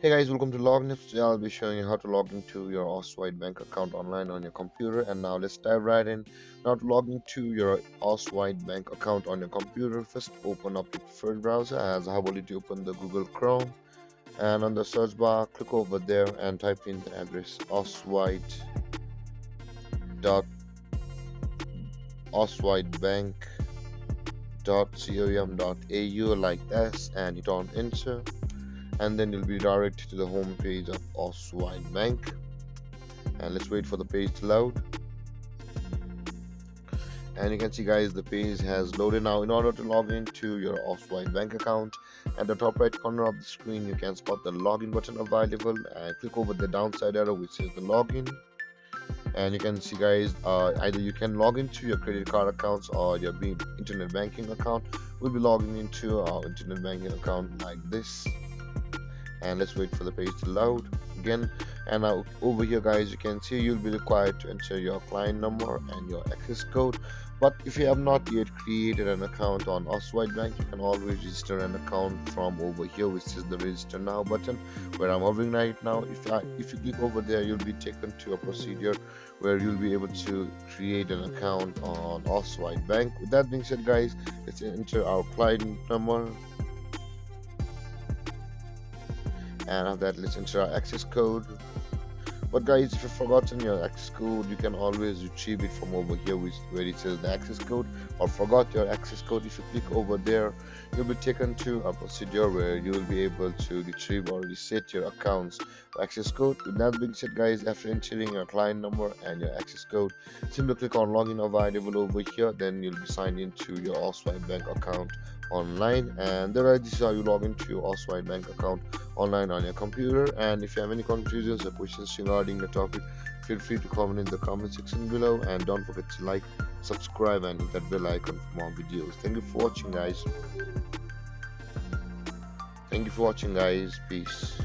Hey guys, welcome to Login. Today I'll be showing you how to log into your Auswide Bank account online on your computer. And now let's dive right in. Now to log into your Auswide Bank account on your computer, first open up your preferred browser as I have already opened the Google Chrome. And on the search bar, click over there and type in the address dot auswidebank.com.au like this, and hit on enter, and then you'll be directed to the home page of Auswide Bank. And let's wait for the page to load. And you can see guys, the page has loaded. Now in order to log into your Auswide Bank account, at the top right corner of the screen you can spot the login button available, and click over the downside arrow which says the login. And you can see guys, either you can log into your credit card accounts or your internet banking account. We'll be logging into our internet banking account like this. And let's wait for the page to load again. And now over here guys, you can see you'll be required to enter your client number and your access code. But if you have not yet created an account on Auswide Bank, you can always register an account from over here, which is the register now button where I'm hovering right now. If you click over there, you'll be taken to a procedure where you'll be able to create an account on Auswide Bank. With that being said guys, let's enter our client number. And after that, let's enter our access code. But guys, if you've forgotten your access code, you can always retrieve it from over here where it says the access code, or forgot your access code. If you click over there, you'll be taken to a procedure where you will be able to retrieve or reset your account's access code. With that being said guys, after entering your client number and your access code, simply click on login available over here. Then you'll be signed into your Auswide Bank account online. And there, this is how you log into your Auswide Bank account online on your computer. And if you have any confusions or questions regarding the topic, feel free to comment in the comment section below, and don't forget to like, subscribe, and hit that bell icon for more videos. Thank you for watching guys. Peace.